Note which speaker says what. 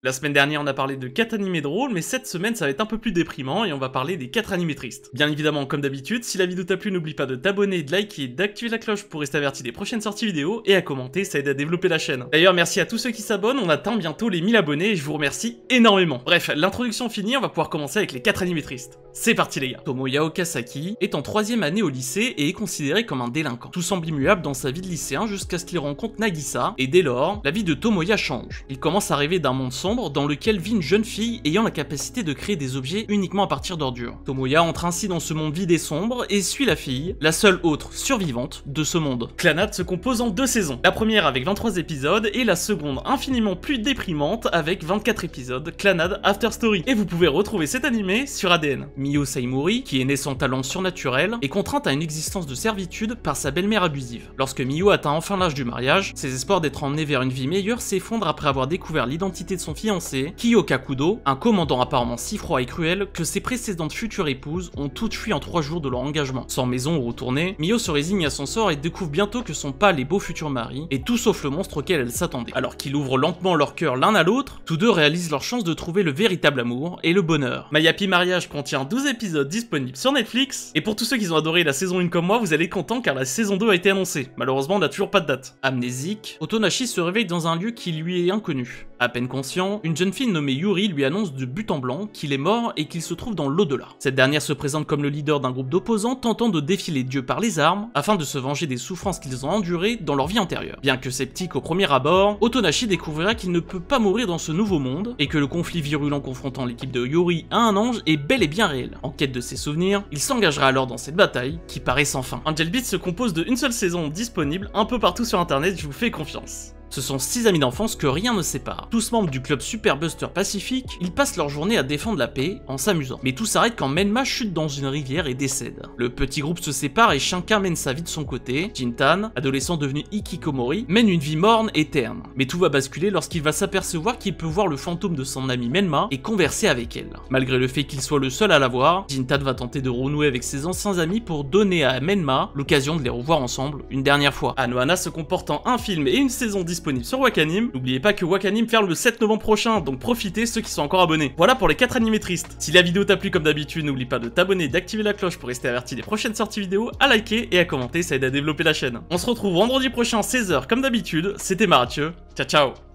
Speaker 1: La semaine dernière, on a parlé de 4 animés drôles, mais cette semaine, ça va être un peu plus déprimant et on va parler des 4 animés tristes. Bien évidemment, comme d'habitude, si la vidéo t'a plu, n'oublie pas de t'abonner, de liker, d'activer la cloche pour rester averti des prochaines sorties vidéo et à commenter, ça aide à développer la chaîne. D'ailleurs, merci à tous ceux qui s'abonnent, on atteint bientôt les 1000 abonnés et je vous remercie énormément. Bref, l'introduction finie, on va pouvoir commencer avec les 4 animés tristes. C'est parti les gars. Tomoya Okazaki est en 3ème année au lycée et est considéré comme un délinquant. Tout semble immuable dans sa vie de lycéen jusqu'à ce qu'il rencontre Nagisa, et dès lors, la vie de Tomoya change. Il commence à rêver d'un monde sombre dans lequel vit une jeune fille ayant la capacité de créer des objets uniquement à partir d'ordures. Tomoya entre ainsi dans ce monde vide et sombre et suit la fille, la seule autre survivante de ce monde. Clannad se compose en 2 saisons. La première avec 23 épisodes et la seconde infiniment plus déprimante avec 24 épisodes, Clannad After Story. Et vous pouvez retrouver cet animé sur ADN. Miho Saimori, qui est né sans talent surnaturel, est contrainte à une existence de servitude par sa belle-mère abusive. Lorsque Miho atteint enfin l'âge du mariage, ses espoirs d'être emmené vers une vie meilleure s'effondrent après avoir découvert l'identité de son fiancé, Kiyoka Kudo, un commandant apparemment si froid et cruel que ses précédentes futures épouses ont toutes fui en 3 jours de leur engagement. Sans maison où retourner, Miho se résigne à son sort et découvre bientôt que son pâle et beau futur mari est tout sauf le monstre auquel elle s'attendait. Alors qu'ils ouvrent lentement leur cœur l'un à l'autre, tous deux réalisent leur chance de trouver le véritable amour et le bonheur. My Happy Mariage contient 12 épisodes disponibles sur Netflix, et pour tous ceux qui ont adoré la saison 1 comme moi, vous allez être contents car la saison 2 a été annoncée. Malheureusement, on n'a toujours pas de date. Amnésique, Otonashi se réveille dans un lieu qui lui est inconnu. À peine conscient, une jeune fille nommée Yuri lui annonce de but en blanc qu'il est mort et qu'il se trouve dans l'au-delà. Cette dernière se présente comme le leader d'un groupe d'opposants tentant de défier les dieux par les armes afin de se venger des souffrances qu'ils ont endurées dans leur vie antérieure. Bien que sceptique au premier abord, Otonashi découvrira qu'il ne peut pas mourir dans ce nouveau monde et que le conflit virulent confrontant l'équipe de Yuri à un ange est bel et bien réel. En quête de ses souvenirs, il s'engagera alors dans cette bataille qui paraît sans fin. Angel Beats se compose d'une seule saison disponible un peu partout sur internet, je vous fais confiance. Ce sont 6 amis d'enfance que rien ne sépare. Tous membres du club Super Buster Pacifique, ils passent leur journée à défendre la paix en s'amusant. Mais tout s'arrête quand Menma chute dans une rivière et décède. Le petit groupe se sépare et chacun mène sa vie de son côté. Jintan, adolescent devenu Hikikomori, mène une vie morne et terne. Mais tout va basculer lorsqu'il va s'apercevoir qu'il peut voir le fantôme de son amie Menma et converser avec elle. Malgré le fait qu'il soit le seul à la voir, Jintan va tenter de renouer avec ses anciens amis pour donner à Menma l'occasion de les revoir ensemble une dernière fois. Anohana se comporte en un film et une saison disponible sur Wakanim. N'oubliez pas que Wakanim ferme le 7 novembre prochain, donc profitez ceux qui sont encore abonnés. Voilà pour les 4 animés tristes. Si la vidéo t'a plu comme d'habitude, n'oublie pas de t'abonner et d'activer la cloche pour rester averti des prochaines sorties vidéo, à liker et à commenter, ça aide à développer la chaîne. On se retrouve vendredi prochain 16h comme d'habitude, c'était Marathieu, ciao ciao.